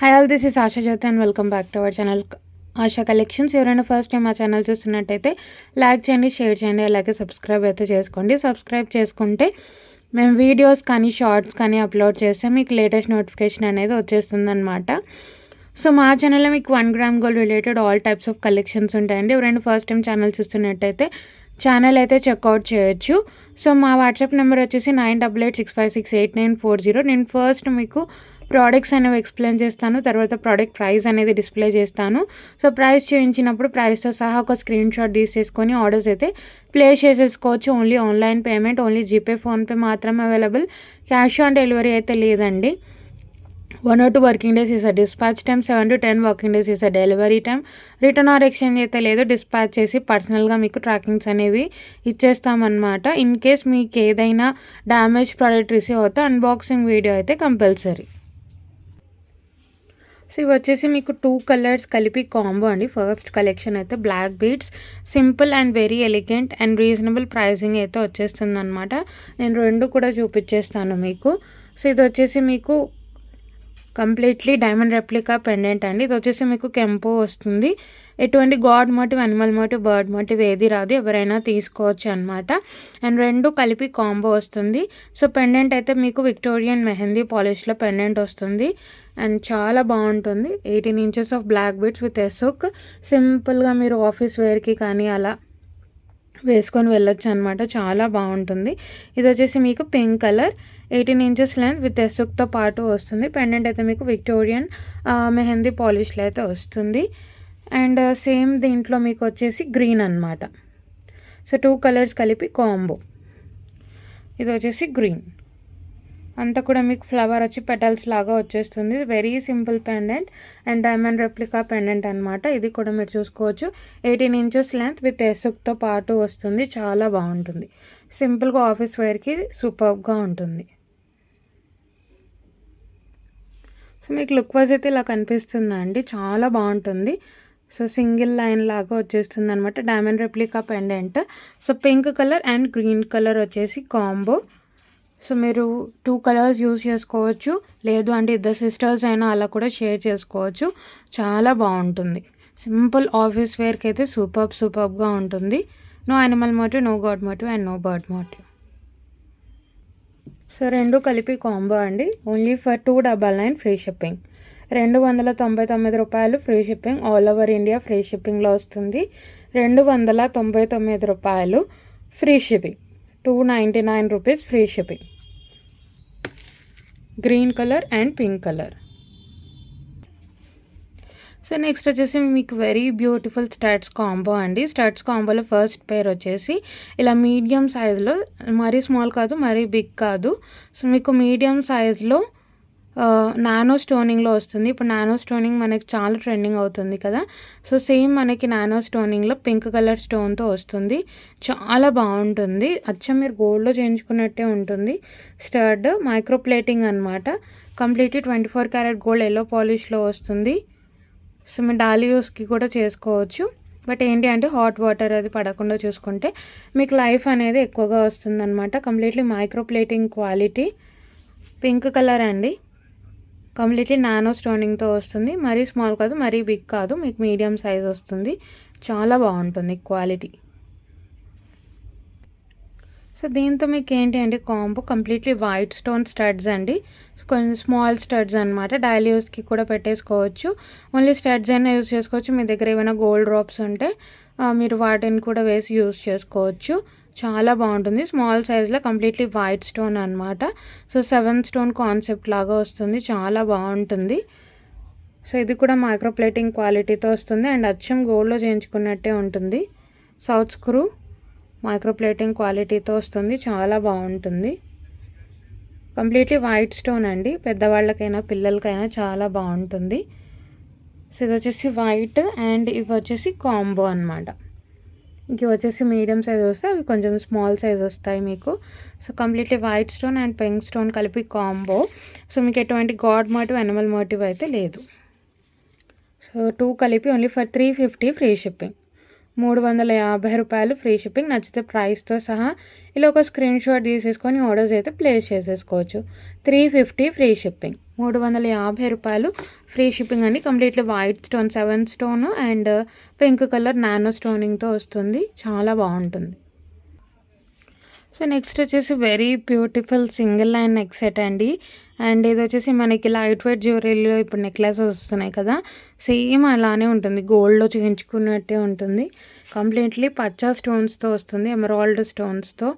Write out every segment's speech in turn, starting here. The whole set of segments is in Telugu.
Hi all, this is Asha Jyoti and welcome back to our channel Asha collections. ఎవరైనా ఫస్ట్ టైం మా ఛానల్ చూస్తున్నట్టయితే లైక్ చేయండి, షేర్ చేయండి, అలాగే సబ్స్క్రైబ్ అయితే చేసుకోండి. సబ్స్క్రైబ్ చేసుకుంటే మేము వీడియోస్ కానీ షార్ట్స్ కానీ అప్లోడ్ చేస్తే మీకు లేటెస్ట్ నోటిఫికేషన్ అనేది వచ్చేస్తుంది అనమాట. సో మా ఛానల్లో మీకు 1 gram gold related all types of collections ఉంటాయండి. ఎవరైనా ఫస్ట్ టైం ఛానల్ చూస్తున్నట్టయితే ఛానల్ అయితే చెక్అవుట్ చేయొచ్చు. సో మా వాట్సాప్ నెంబర్ వచ్చేసి 9886568940. నేను ఫస్ట్ మీకు ప్రోడక్ట్స్ అనేవి ఎక్స్ప్లెయిన్ చేస్తాను, తర్వాత ప్రోడక్ట్ ప్రైస్ అనేది డిస్ప్లే చేస్తాను. సో ప్రైస్ చేయించినప్పుడు ప్రైస్తో సహా ఒక స్క్రీన్ షాట్ తీసేసుకొని ఆర్డర్స్ అయితే ప్లేస్ చేసేసుకోవచ్చు. Only online payment, only GPay, PhonePe మాత్రమే అవైలబుల్. క్యాష్ ఆన్ డెలివరీ అయితే లేదండి. 1 or 2 working days is a dispatch time, 7 to 10 working days is a delivery time. Return or exchange అయితే లేదు. డిస్పాచ్ చేసి పర్సనల్గా మీకు ట్రాకింగ్స్ అనేవి ఇచ్చేస్తామన్నమాట. ఇన్ కేస్ మీకు ఏదైనా డ్యామేజ్ ప్రోడక్ట్ రిసీవ్ అవుతే అన్బాక్సింగ్ వీడియో అయితే కంపల్సరీ. సో ఇవి వచ్చేసి మీకు 2 కలర్స్ కలిపి కాంబో అండి. ఫస్ట్ కలెక్షన్ అయితే black beads, simple and very elegant and reasonable pricing అయితే వచ్చేస్తుంది అనమాట. నేను 2 కూడా చూపించేస్తాను మీకు. సో ఇది వచ్చేసి మీకు కంప్లీట్లీ డైమండ్ రెప్లికా పెండెంట్ అండి. ఇది వచ్చేసి మీకు కెంపో వస్తుంది. ఎటువంటి god motive, animal motive, bird motive ఏది రాదు, ఎవరైనా తీసుకోవచ్చు అనమాట. అండ్ 2 కలిపి కాంబో వస్తుంది. సో పెండెంట్ అయితే మీకు విక్టోరియన్ మెహందీ పాలిష్లో పెండెంట్ వస్తుంది అండ్ చాలా బాగుంటుంది. 18 inches of black beads with ఎసుక్. సింపుల్గా మీరు ఆఫీస్ వేర్కి కానీ అలా వేసుకొని వెళ్ళొచ్చు అనమాట. చాలా బాగుంటుంది. ఇది వచ్చేసి మీకు pink colour, 18 inches length with ఎసుక్తో పాటు వస్తుంది. పెండెంట్ అయితే మీకు విక్టోరియన్ మెహందీ పాలిష్లో అయితే వస్తుంది. అండ్ సేమ్ దీంట్లో మీకు వచ్చేసి గ్రీన్ అనమాట. సో 2 కలర్స్ కలిపి కాంబో. ఇది వచ్చేసి గ్రీన్, అంతా కూడా మీకు ఫ్లవర్ వచ్చి పెటల్స్ లాగా వచ్చేస్తుంది. Very simple pendant and diamond replica pendant అనమాట. ఇది కూడా మీరు చూసుకోవచ్చు. 18 inches లెంత్ విత్ ఎసుక్తో పాటు వస్తుంది. చాలా బాగుంటుంది. సింపుల్గా ఆఫీస్ వేర్కి సూపర్గా ఉంటుంది. సో మీకు లుక్ వైజ్ అయితే ఇలా కనిపిస్తుందండి, చాలా బాగుంటుంది. సో సింగిల్ లైన్ లాగా వచ్చేస్తుంది అనమాట. Diamond replica pendant. So pink colour and green colour వచ్చేసి కాంబో. సో మీరు 2 కలర్స్ యూజ్ చేసుకోవచ్చు, లేదు అంటే ఇద్దరు సిస్టర్స్ అయినా అలా కూడా షేర్ చేసుకోవచ్చు. చాలా బాగుంటుంది. సింపుల్ ఆఫీస్ వేర్కి అయితే సూపర్గా ఉంటుంది. No animal motive, no god motive and no bird motive. So 2 కలిపి కాంబో అండి. Only for 299 free shipping. 299 రూపాయలు free shipping. All over India free షిప్పింగ్లో వస్తుంది. 299 రూపాయలు free shipping. 299 rupees free shipping. Green colour and pink colour. So next వచ్చేసి మీకు వెరీ బ్యూటిఫుల్ స్టడ్స్ కాంబో అండి. స్టడ్స్ కాంబోలో ఫస్ట్ పేర్ వచ్చేసి ఇలా మీడియం సైజులో, మరీ స్మాల్ కాదు మరీ బిగ్ కాదు. సో మీకు మీడియం సైజులో నానో స్టోనింగ్లో వస్తుంది. ఇప్పుడు నానో స్టోనింగ్ మనకి చాలా ట్రెండింగ్ అవుతుంది కదా. సో సేమ్ మనకి నానో స్టోనింగ్లో పింక్ కలర్ స్టోన్తో వస్తుంది. చాలా బాగుంటుంది. అచ్చం మీరు గోల్డ్లో చేయించుకున్నట్టే ఉంటుంది. స్టడ్ మైక్రో ప్లేటింగ్ అనమాట. కంప్లీట్లీ 24 karat గోల్డ్ ఎల్లో పాలిష్లో వస్తుంది. సో మీరు డైలీ యూస్కి కూడా చేసుకోవచ్చు. బట్ ఏంటి అంటే హాట్ వాటర్ అది పడకుండా చూసుకుంటే మీకు లైఫ్ అనేది ఎక్కువగా వస్తుందన్నమాట. Completely micro plating quality. Pink colour అండి. కంప్లీట్లీ నానో స్టోనింగ్తో వస్తుంది. మరీ స్మాల్ కాదు మరీ బిగ్ కాదు, మీకు మీడియం సైజ్ వస్తుంది. చాలా బాగుంటుంది క్వాలిటీ. సో దీంతో మీకు ఏంటి అంటే combo completely white stone studs అండి. కొంచెం స్మాల్ స్టడ్స్ అనమాట. డైలీ యూస్కి కూడా పెట్టేసుకోవచ్చు. ఓన్లీ స్టడ్స్ అయినా యూస్ చేసుకోవచ్చు. మీ దగ్గర ఏమైనా గోల్డ్ డ్రాప్స్ ఉంటే మీరు వాటిని కూడా వేసి యూస్ చేసుకోవచ్చు. చాలా బాగుంటుంది. స్మాల్ సైజ్లో కంప్లీట్లీ వైట్ స్టోన్ అనమాట. సో 7 stone కాన్సెప్ట్ లాగా వస్తుంది. చాలా బాగుంటుంది. సో ఇది కూడా మైక్రో ప్లేటింగ్ క్వాలిటీతో వస్తుంది అండ్ అచ్చం గోల్డ్లో చేయించుకున్నట్టే ఉంటుంది. సౌత్ స్క్రూ మైక్రో ప్లేటింగ్ క్వాలిటీతో వస్తుంది. చాలా బాగుంటుంది. కంప్లీట్లీ వైట్ స్టోన్ అండి. పెద్దవాళ్ళకైనా పిల్లలకైనా చాలా బాగుంటుంది. సో ఇది వచ్చేసి వైట్ అండ్ ఇవి వచ్చేసి కాంబో అనమాట. ఇవి వచ్చేసి మీడియం సైజ్ వస్తాయి, అవి కొంచెం స్మాల్ సైజ్ వస్తాయి మీకు. So completely white stone and pink stone కలిపి కాంబో. సో మీకు ఎటువంటి గాడ్ మోటివ్, అనిమల్ మోటివ్ అయితే లేదు. సో 2 కలిపి ఓన్లీ ఫర్ 350 ఫ్రీ షిప్పింగ్. రూ. 350 ఫ్రీ షిప్పింగ్. నచ్చితే ప్రైస్తో సహా ఇలా ఒక స్క్రీన్ షాట్ తీసేసుకొని ఆర్డర్స్ అయితే ప్లేస్ చేసేసుకోవచ్చు. 350 ఫ్రీ షిప్పింగ్. రూ. 350 ఫ్రీ షిప్పింగ్ అండి. Completely white stone 7 stone and pink colour nano స్టోనింగ్తో వస్తుంది. చాలా బాగుంటుంది. సో నెక్స్ట్ వచ్చేసి very beautiful single line neck set అండి. అండ్ ఇది వచ్చేసి మనకి లైట్ వెయిట్ జ్యువెలరీలో ఇప్పుడు నెక్లెసెస్ వస్తున్నాయి కదా, సేమ్ అలానే ఉంటుంది. గోల్డ్లో చేయించుకున్నట్టే ఉంటుంది. కంప్లీట్లీ పచ్చా స్టోన్స్తో వస్తుంది, ఎమరాల్డ్ స్టోన్స్తో.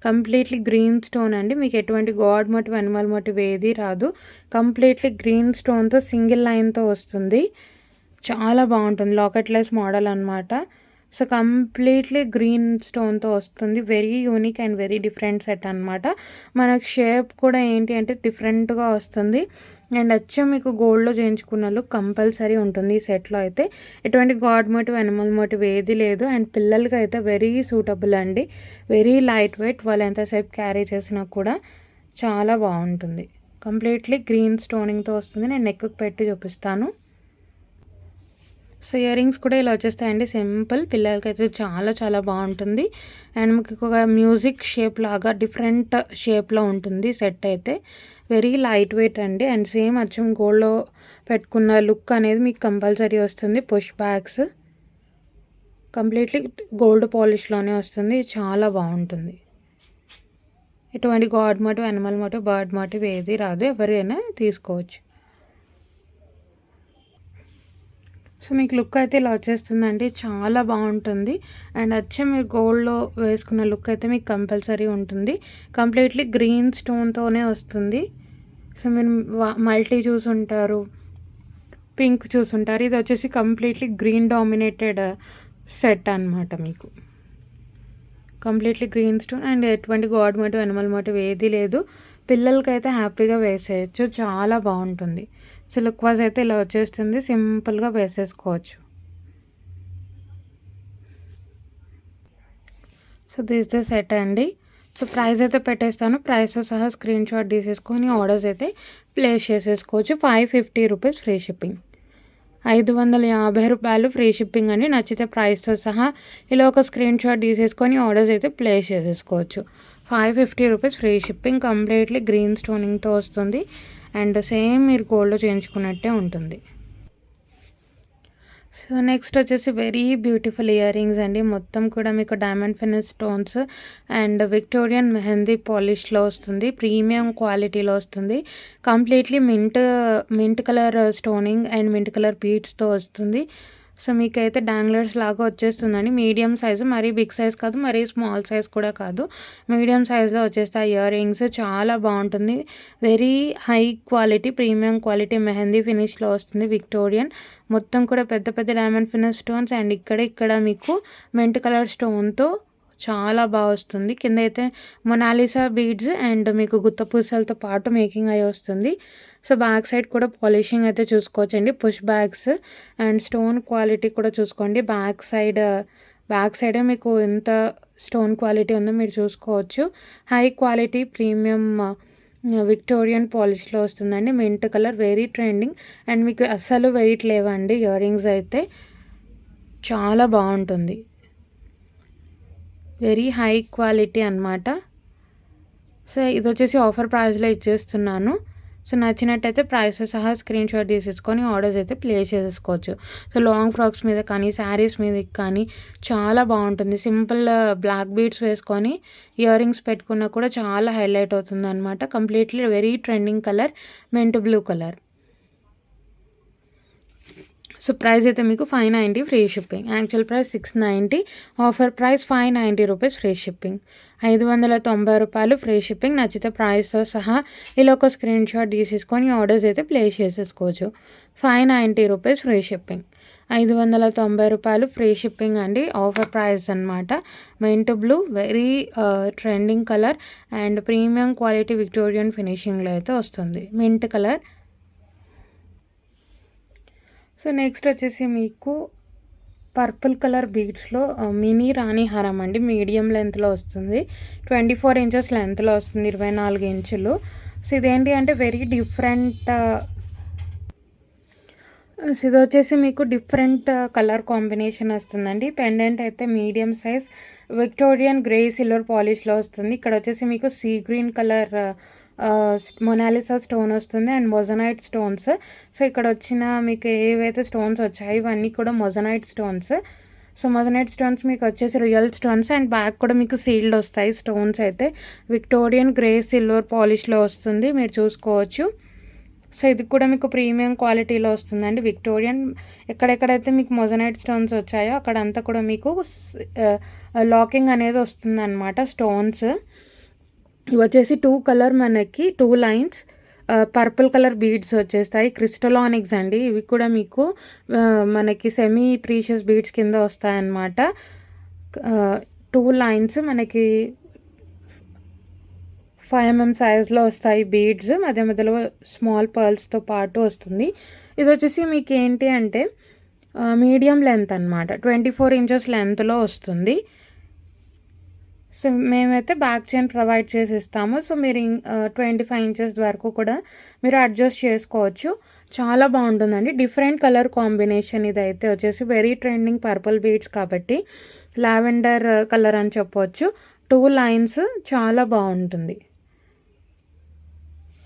కంప్లీట్లీ గ్రీన్ స్టోన్ అండి. మీకు ఎటువంటి గాడ్ మోటివ్ అనిమల్ మోటివ్ ఏది రాదు. కంప్లీట్లీ గ్రీన్ స్టోన్తో సింగిల్ లైన్తో వస్తుంది. చాలా బాగుంటుంది. లాకెట్లెస్ మోడల్ అనమాట. సో కంప్లీట్లీ గ్రీన్ స్టోన్తో వస్తుంది. Very unique and very different set అనమాట. మనకు షేప్ కూడా ఏంటి అంటే డిఫరెంట్గా వస్తుంది. అండ్ అచ్చం మీకు గోల్డ్లో చేయించుకున్న లుక్ కంపల్సరీ ఉంటుంది ఈ సెట్లో అయితే. ఎటువంటి గాడ్ మోటివ్ అనిమల్ మోటివ్ ఏది లేదు. అండ్ పిల్లలకి అయితే వెరీ సూటబుల్ అండి. Very light wait. వాళ్ళు ఎంతసేపు క్యారీ చేసినా కూడా చాలా బాగుంటుంది. కంప్లీట్లీ గ్రీన్ స్టోనింగ్తో వస్తుంది. నేను నెక్కి పెట్టి చూపిస్తాను. సో ఇయర్ రింగ్స్ కూడా ఇలా వచ్చేస్తాయండి. సింపుల్. పిల్లలకైతే చాలా చాలా బాగుంటుంది. అండ్ మీకు ఒక మ్యూజిక్ షేప్ లాగా డిఫరెంట్ షేప్లో ఉంటుంది సెట్ అయితే. వెరీ లైట్ వెయిట్ అండి. అండ్ సేమ్ అచ్చం గోల్డ్లో పెట్టుకున్న లుక్ అనేది మీకు కంపల్సరీ వస్తుంది. పుష్ బ్యాగ్స్ కంప్లీట్లీ గోల్డ్ పాలిష్లోనే వస్తుంది. చాలా బాగుంటుంది. ఎటువంటి god motive animal motive bird motive ఏది రాదు. ఎవరైనా తీసుకోవచ్చు. సో మీకు లుక్ అయితే ఇలా వచ్చేస్తుందండి. చాలా బాగుంటుంది. అండ్ వచ్చే మీరు గోల్డ్లో వేసుకున్న లుక్ అయితే మీకు కంపల్సరీ ఉంటుంది. కంప్లీట్లీ గ్రీన్ స్టోన్తోనే వస్తుంది. సో మీరు మల్టీ చూసుంటారు, పింక్ చూసుంటారు. ఇది వచ్చేసి కంప్లీట్లీ గ్రీన్ డామినేటెడ్ సెట్ అనమాట. మీకు కంప్లీట్లీ గ్రీన్ స్టోన్ అండ్ ఎటువంటి గాడ్ మోటివ్ అనిమల్ మోటివ్ ఏది లేదు. పిల్లలకైతే హ్యాపీగా వేసేయచ్చు. చాలా బాగుంటుంది. సో లుక్ వాజ్ అయితే ఇలా వచ్చేస్తుంది. సింపుల్గా వేసేసుకోవచ్చు. సో దిస్ ద సెట్ అండి. సో ప్రైస్ అయితే పెట్టేస్తాను. ప్రైస్ సహా స్క్రీన్ షాట్ తీసేసుకొని ఆర్డర్స్ అయితే ప్లేస్ చేసేసుకోవచ్చు. 550 రూపీస్ ఫ్రీ షిప్పింగ్. 550 రూపాయలు ఫ్రీ షిప్పింగ్ అండి. నచ్చితే ప్రైస్తో సహా ఇలా ఒక స్క్రీన్ షాట్ తీసేసుకొని ఆర్డర్స్ అయితే ప్లేస్ చేసేసుకోవచ్చు. 550 rupees free shipping. Completely green స్టోనింగ్తో వస్తుంది. అండ్ సేమ్ మీరు గోల్డ్లో చేయించుకున్నట్టే ఉంటుంది. సో నెక్స్ట్ వచ్చేసి వెరీ బ్యూటిఫుల్ ఇయర్ రింగ్స్ అండి. మొత్తం కూడా మీకు diamond finish stones and Victorian mehndi పాలిష్లో వస్తుంది. ప్రీమియం క్వాలిటీలో వస్తుంది. Completely mint colour stoning and mint colour బీడ్స్తో వస్తుంది. సో మీకైతే డాంగ్లర్స్ లాగా వచ్చేస్తుందండి. మీడియం సైజు, మరీ బిగ్ సైజ్ కాదు, మరీ స్మాల్ సైజ్ కూడా కాదు. మీడియం సైజ్లో వచ్చేస్తాయి ఇయర్ రింగ్స్. చాలా బాగుంటుంది. Very high quality premium quality mehndi ఫినిష్లో వస్తుంది. విక్టోరియన్ మొత్తం కూడా పెద్ద పెద్ద డైమండ్ ఫినిష్ స్టోన్స్ అండ్ ఇక్కడ మీకు మెంట్ కలర్ స్టోన్తో చాలా బాగా వస్తుంది. కింద అయితే మొనాలిసా బీడ్స్ అండ్ మీకు గుత్త పూసలతో పాటు మేకింగ్ అయి వస్తుంది. సో బ్యాక్ సైడ్ కూడా పాలిషింగ్ అయితే చూసుకోవచ్చండి. Push bags and stone quality కూడా చూసుకోండి. బ్యాక్ సైడే మీకు ఎంత స్టోన్ క్వాలిటీ ఉందో మీరు చూసుకోవచ్చు. హై క్వాలిటీ ప్రీమియం విక్టోరియన్ పాలిష్లో వస్తుందండి. Mint colour very trending and మీకు అస్సలు వెయిట్ లేవండి. ఇయర్ రింగ్స్ అయితే చాలా బాగుంటుంది. వెరీ హై క్వాలిటీ అనమాట. సో ఇది వచ్చేసి ఆఫర్ ప్రైస్లో ఇచ్చేస్తున్నాను. సో నచ్చినట్టయితే ప్రైస్ సహా స్క్రీన్ షాట్ తీసేసుకొని ఆర్డర్స్ అయితే ప్లేస్ చేసేసుకోవచ్చు. సో లాంగ్ ఫ్రాక్స్ మీద కానీ శారీస్ మీద కానీ చాలా బాగుంటుంది. సింపుల్ బ్లాక్ బీడ్స్ వేసుకొని ఇయర్ రింగ్స్ పెట్టుకున్నా కూడా చాలా హైలైట్ అవుతుంది అనమాట. Completely very trending colour mint blue colour. So price అయితే మీకు 590 ఫ్రీ షిప్పింగ్. Actual price 690, offer price 590 rupees free shipping. 590 రూపాయలు ఫ్రీ షిప్పింగ్. నచ్చితే ప్రైస్తో సహా ఇలా ఒక స్క్రీన్ షాట్ తీసేసుకొని ఆర్డర్స్ అయితే ప్లేస్ చేసేసుకోవచ్చు. 590 రూపీస్ ఫ్రీ షిప్పింగ్. 590 రూపాయలు ఫ్రీ షిప్పింగ్ అండి. ఆఫర్ ప్రైస్ అనమాట. Mint blue very trending colour and premium quality Victorian ఫినిషింగ్లో అయితే వస్తుంది. Mint colour. సో నెక్స్ట్ వచ్చేసి మీకు పర్పుల్ కలర్ బీడ్స్లో మినీ రాణి హారం అండి. మీడియం లెంత్లో వస్తుంది. 24 ఇంచెస్ లెంత్లో వస్తుంది. 24 ఇంచులు. సో ఇదేంటి అంటే వెరీ డిఫరెంట్ సో ఇది వచ్చేసి మీకు డిఫరెంట్ కలర్ కాంబినేషన్ వస్తుందండి. పెండెంట్ అయితే medium size Victorian grey silver పాలిష్లో వస్తుంది. ఇక్కడ వచ్చేసి మీకు sea green colour Monalisa stone వస్తుంది అండ్ మొజనైట్ స్టోన్స్. సో ఇక్కడ వచ్చిన మీకు ఏవైతే స్టోన్స్ వచ్చాయి ఇవన్నీ కూడా moissanite stones. So moissanite stones మీకు వచ్చేసి రియల్ స్టోన్స్ అండ్ బ్యాక్ కూడా మీకు సీల్డ్ వస్తాయి. స్టోన్స్ అయితే విక్టోరియన్ గ్రే సిల్వర్ పాలిష్లో వస్తుంది, మీరు చూసుకోవచ్చు. సో ఇది కూడా మీకు ప్రీమియం క్వాలిటీలో వస్తుందండి. విక్టోరియన్ ఎక్కడెక్కడైతే మీకు మొజనైట్ స్టోన్స్ వచ్చాయో అక్కడంతా కూడా మీకు లాకింగ్ అనేది వస్తుందన్నమాట. స్టోన్స్ ఇవి వచ్చేసి 2 కలర్ మనకి 2 లైన్స్ పర్పుల్ కలర్ బీడ్స్ వచ్చేస్తాయి. క్రిస్టలానిక్స్ అండి. ఇవి కూడా మీకు మనకి సెమీ ప్రీషియస్ బీడ్స్ కింద వస్తాయన్నమాట. 2 లైన్స్ మనకి 5 mm సైజ్లో వస్తాయి బీడ్స్. మధ్య మధ్యలో స్మాల్ పర్ల్స్తో పాటు వస్తుంది. ఇది వచ్చేసి మీకు ఏంటి అంటే మీడియం లెంత్ అనమాట. 24 ఇంచెస్ లెంత్లో వస్తుంది. సో మేమైతే బ్యాక్ చైన్ ప్రొవైడ్ చేసి ఇస్తాము. సో మీరు 25 ఇంచెస్ వరకు కూడా మీరు అడ్జస్ట్ చేసుకోవచ్చు. చాలా బాగుంటుందండి. డిఫరెంట్ కలర్ కాంబినేషన్ ఇదైతే వచ్చేసి వెరీ ట్రెండింగ్ పర్పుల్ బీడ్స్ కాబట్టి లావెండర్ కలర్ అని చెప్పవచ్చు. 2 లైన్స్ చాలా బాగుంటుంది.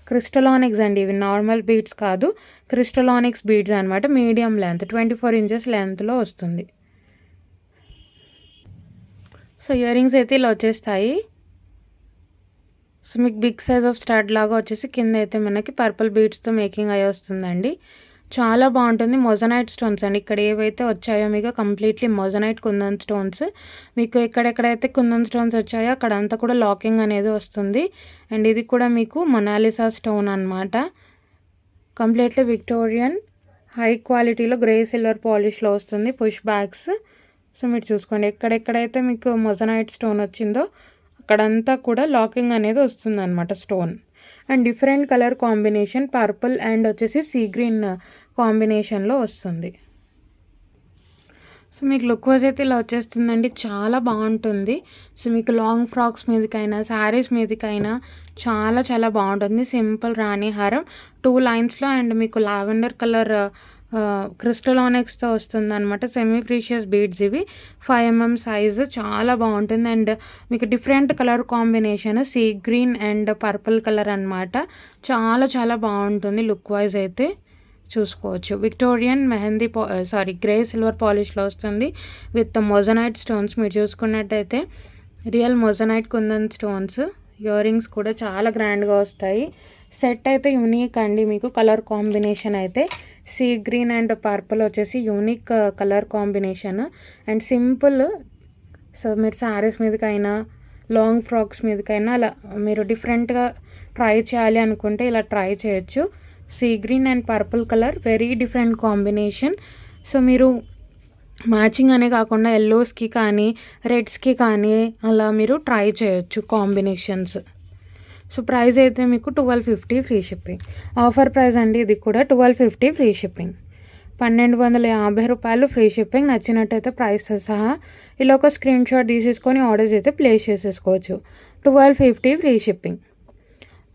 క్రిస్టలానిక్స్ అండి. ఇవి నార్మల్ బీడ్స్ కాదు, క్రిస్టలానిక్స్ బీడ్స్ అనమాట. మీడియం లెంత్ 24 ఇంచెస్ లెంత్లో వస్తుంది. సో ఇయర్ రింగ్స్ అయితే ఇలా వచ్చేస్తాయి. సో మీకు బిగ్ సైజ్ ఆఫ్ స్టడ్ లాగా వచ్చేసి కింద అయితే మనకి పర్పుల్ బీడ్స్తో మేకింగ్ అయ్యి వస్తుందండి. చాలా బాగుంటుంది. మొజనైట్ స్టోన్స్ అండి. ఇక్కడ ఏవైతే వచ్చాయో మీకు కంప్లీట్లీ మొజనైట్ కుందన్ స్టోన్స్. మీకు ఎక్కడెక్కడైతే కుందన్ స్టోన్స్ వచ్చాయో అక్కడంతా కూడా లాకింగ్ అనేది వస్తుంది. అండ్ ఇది కూడా మీకు మొనాలిసా స్టోన్ అనమాట. కంప్లీట్లీ విక్టోరియన్ హై క్వాలిటీలో గ్రే సిల్వర్ పాలిష్లో వస్తుంది. Push bags. సో మీరు చూసుకోండి ఎక్కడెక్కడైతే మీకు మొజనైట్ స్టోన్ వచ్చిందో అక్కడంతా కూడా లాకింగ్ అనేది వస్తుంది అనమాట stone. And different colour combination purple and వచ్చేసి సీ గ్రీన్ కాంబినేషన్లో వస్తుంది. సో మీకు లుక్ వైజ్ అయితే ఇలా వచ్చేస్తుందండి. చాలా బాగుంటుంది. సో మీకు లాంగ్ ఫ్రాక్స్ మీదకైనా శారీస్ మీదకైనా చాలా చాలా బాగుంటుంది. సింపుల్ రాణి హారం 2 లైన్స్లో అండ్ మీకు లావెండర్ కలర్ క్రిస్టలానిక్స్తో వస్తుంది అనమాట. సెమీ ప్రీషియస్ బీడ్స్ ఇవి 5 mm సైజు. చాలా బాగుంటుంది. అండ్ మీకు different colour combination sea green and purple colour అనమాట. చాలా చాలా బాగుంటుంది లుక్ వైజ్ అయితే చూసుకోవచ్చు. విక్టోరియన్ మెహందీ గ్రే సిల్వర్ పాలిష్లో వస్తుంది విత్ మొజనైట్ స్టోన్స్. మీరు చూసుకున్నట్టయితే real moissanite kundan stones. Ear rings కూడా చాలా గ్రాండ్గా వస్తాయి. సెట్ అయితే యూనిక్ అండి. మీకు కలర్ కాంబినేషన్ అయితే సీ గ్రీన్ అండ్ పర్పుల్ వచ్చేసి unique colour combination and simple. So మీరు శారీస్ మీదకైనా లాంగ్ ఫ్రాక్స్ మీదకైనా అలా మీరు డిఫరెంట్గా ట్రై చేయాలి అనుకుంటే ఇలా ట్రై చేయొచ్చు. Sea green and purple colour very different combination. So మీరు మ్యాచింగ్ అనే కాకుండా ఎల్లోస్కి కానీ రెడ్స్కి కానీ అలా మీరు ట్రై చేయొచ్చు కాంబినేషన్స్. సో ప్రైస్ అయితే మీకు 1250 ఫ్రీ షిప్పింగ్. ఆఫర్ ప్రైస్ అండి ఇది కూడా 1250 ఫ్రీ షిప్పింగ్. 1250 రూపాయలు ఫ్రీ షిప్పింగ్. నచ్చినట్టయితే ప్రైస్ సహా ఇలా ఒక స్క్రీన్ షాట్ తీసేసుకొని ఆర్డర్స్ అయితే ప్లేస్ చేసేసుకోవచ్చు. 1250 ఫ్రీ షిప్పింగ్.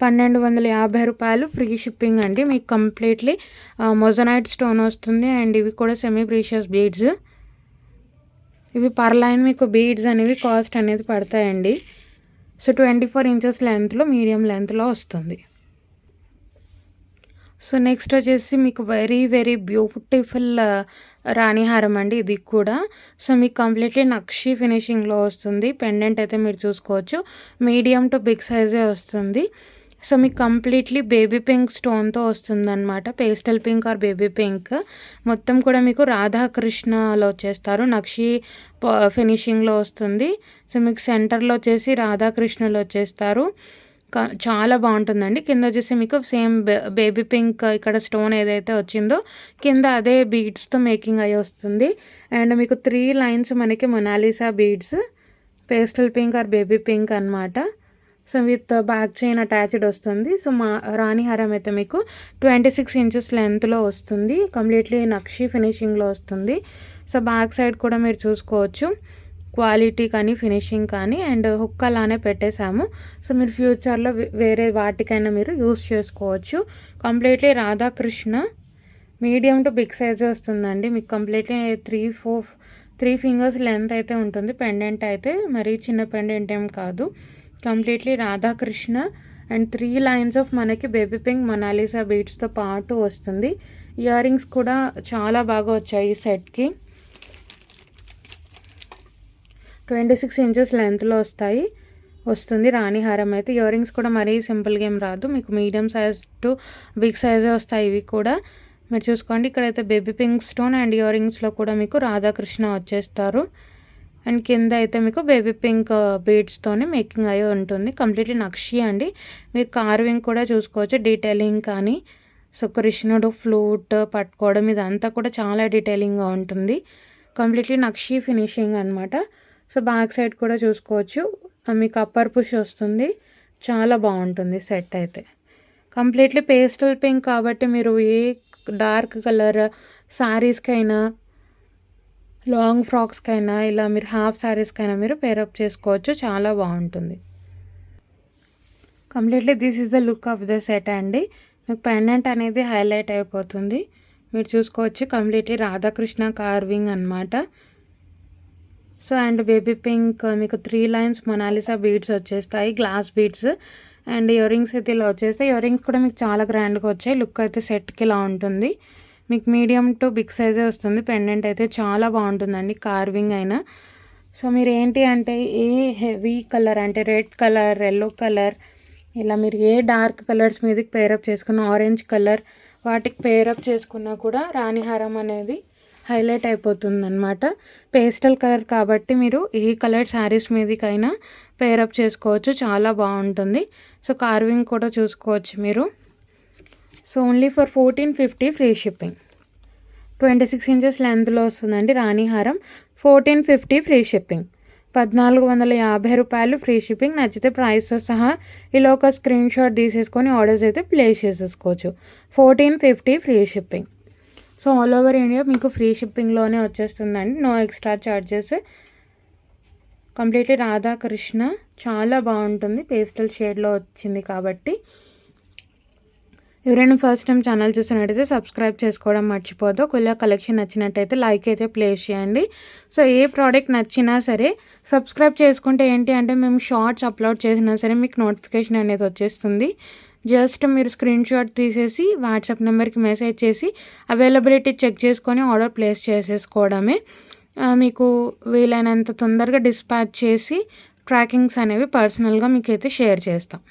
1250 రూపాయలు ఫ్రీ షిప్పింగ్ అండి. మీకు కంప్లీట్లీ మొజనైట్ స్టోన్ వస్తుంది అండ్ ఇవి కూడా సెమీ ప్రీషియస్ బీడ్స్. ఇవి పర్ లైన్ మీకు బీడ్స్ అనేవి కాస్ట్ అనేది పడతాయండి. సో 24 ఇంచెస్ లెంత్లో మీడియం లెంత్లో వస్తుంది. సో నెక్స్ట్ వచ్చేసి మీకు వెరీ వెరీ బ్యూటిఫుల్ రాణిహారం అండి ఇది కూడా. సో మీకు కంప్లీట్లీ నక్షి ఫినిషింగ్లో వస్తుంది. పెండెంట్ అయితే మీరు చూసుకోవచ్చు మీడియం టు బిగ్ సైజే వస్తుంది. సో మీకు కంప్లీట్లీ బేబీ పింక్ స్టోన్తో వస్తుంది అనమాట. Pastel pink or baby pink మొత్తం కూడా మీకు రాధాకృష్ణలో వచ్చేస్తారు. నక్షి ఫినిషింగ్లో వస్తుంది. సో మీకు సెంటర్లో వచ్చేసి రాధాకృష్ణలో వచ్చేస్తారు. చాలా బాగుంటుందండి. కింద వచ్చేసి మీకు సేమ్ బేబీ పింక్ ఇక్కడ స్టోన్ ఏదైతే వచ్చిందో కింద అదే బీడ్స్తో మేకింగ్ అయ్యి వస్తుంది. అండ్ మీకు 3 లైన్స్ మనకి Monalisa beads pastel pink or baby pink అనమాట. So with back chain attached వస్తుంది. సో మా రాణిహారం అయితే మీకు 26 ఇంచెస్ లెంత్లో వస్తుంది. కంప్లీట్లీ నక్షి ఫినిషింగ్లో వస్తుంది. సో బ్యాక్ సైడ్ కూడా మీరు చూసుకోవచ్చు క్వాలిటీ కానీ ఫినిషింగ్ కానీ అండ్ హుక్ అలానే పెట్టేశాము. సో మీరు ఫ్యూచర్లో వేరే వాటికైనా మీరు యూస్ చేసుకోవచ్చు. Completely Radhakrishna medium to big సైజే వస్తుందండి. మీకు కంప్లీట్లీ 3 ఫింగర్స్ లెంత్ అయితే ఉంటుంది. పెండెంట్ అయితే మరీ చిన్న పెండెంట్ ఏం కాదు. Completely Radhakrishna and 3 lines of మనకి బేబీ పింక్ మొనాలిసా బీడ్స్తో పాటు వస్తుంది. ఇయర్ రింగ్స్ కూడా చాలా బాగా వచ్చాయి ఈ సెట్కి. 26 ఇంచెస్ లెంత్లో వస్తుంది రాణిహారం అయితే. ఇయర్ రింగ్స్ కూడా మరీ సింపుల్గా ఏం రాదు, మీకు మీడియం సైజ్ టు బిగ్ సైజే వస్తాయి ఇవి కూడా. మీరు చూసుకోండి, ఇక్కడైతే baby pink stone and ear రింగ్స్లో కూడా మీకు రాధాకృష్ణ వచ్చేస్తారు. అండ్ కింద అయితే మీకు బేబీ పింక్ బీడ్స్తోనే మేకింగ్ అయ్యి ఉంటుంది. కంప్లీట్లీ నక్షి అండి. మీరు కార్వింగ్ కూడా చూసుకోవచ్చు, డీటెయిలింగ్ కానీ. సో కృష్ణుడు ఫ్లూట్ పట్టుకోవడం ఇదంతా కూడా చాలా డీటెయిలింగ్గా ఉంటుంది. కంప్లీట్లీ నక్షి ఫినిషింగ్ అనమాట. సో బ్యాక్ సైడ్ కూడా చూసుకోవచ్చు, మీకు అప్పర్ పుష్ వస్తుంది. చాలా బాగుంటుంది సెట్ అయితే. కంప్లీట్లీ పేస్టల్ పింక్ కాబట్టి మీరు ఏ డార్క్ కలర్ శారీస్కైనా, లాంగ్ ఫ్రాక్స్కైనా, ఇలా మీరు హాఫ్ శారీస్కైనా మీరు పేరప్ చేసుకోవచ్చు. చాలా బాగుంటుంది. Completely this is the look of the set అండి. మీకు పెండెంట్ అనేది హైలైట్ అయిపోతుంది. మీరు చూసుకోవచ్చు, కంప్లీట్లీ రాధాకృష్ణ కార్వింగ్ అనమాట. సో అండ్ బేబీ పింక్ మీకు 3 లైన్స్ మొనాలిసా బీడ్స్ వచ్చేస్తాయి, glass beads. And ear rings అయితే ఇలా వచ్చేస్తాయి. ఇయర్ రింగ్స్ కూడా మీకు చాలా గ్రాండ్గా వచ్చాయి. లుక్ అయితే సెట్కి ఇలా ఉంటుంది. మీకు మీడియం టు బిగ్ సైజే వస్తుంది. పెండెంట్ అయితే చాలా బాగుంటుందండి, కార్వింగ్ అయినా. సో మీరు ఏంటి అంటే ఏ హెవీ కలర్ అంటే రెడ్ కలర్, ఎల్లో కలర్, ఇలా మీరు ఏ డార్క్ కలర్స్ మీదకి పేరప్ చేసుకున్న, ఆరెంజ్ కలర్ వాటికి పేరప్ చేసుకున్నా కూడా రాణిహారం అనేది హైలైట్ అయిపోతుంది అనమాట. పేస్టల్ కలర్ కాబట్టి మీరు ఏ కలర్ శారీస్ మీదకైనా పేరప్ చేసుకోవచ్చు. చాలా బాగుంటుంది. సో కార్వింగ్ కూడా చూసుకోవచ్చు మీరు. So only for 1450 free shipping. 26 inches లెంత్లో వస్తుందండి రాణిహారం. 1450 ఫ్రీ షిప్పింగ్. 1450 రూపాయలు ఫ్రీ షిప్పింగ్. నచ్చితే ప్రైస్తో సహా ఇలా ఒక స్క్రీన్ షాట్ తీసేసుకొని ఆర్డర్స్ అయితే ప్లేస్ చేసేసుకోవచ్చు. 1450 free shipping. So all over India మీకు ఫ్రీ షిప్పింగ్లోనే వచ్చేస్తుందండి, no extra charges. Completely Radhakrishna చాలా బాగుంటుంది, పేస్టల్ షేడ్లో వచ్చింది కాబట్టి. ఎవరైనా ఫస్ట్ టైం ఛానల్ చూసినట్టయితే సబ్స్క్రైబ్ చేసుకోవడం మర్చిపోదు. ఒకవేళ కలెక్షన్ నచ్చినట్టయితే లైక్ అయితే ప్లేస్ చేయండి. సో ఏ ప్రోడక్ట్ నచ్చినా సరే సబ్స్క్రైబ్ చేసుకుంటే ఏంటి అంటే మేము షార్ట్స్ అప్లోడ్ చేసినా సరే మీకు నోటిఫికేషన్ అనేది వచ్చేస్తుంది. జస్ట్ మీరు స్క్రీన్ షాట్ తీసేసి వాట్సాప్ నెంబర్కి మెసేజ్ చేసి అవైలబిలిటీ చెక్ చేసుకొని ఆర్డర్ ప్లేస్ చేసేసుకోవడమే. మీకు వీలైనంత తొందరగా డిస్పాచ్ చేసి ట్రాకింగ్స్ అనేవి పర్సనల్గా మీకు అయితే షేర్ చేస్తాం.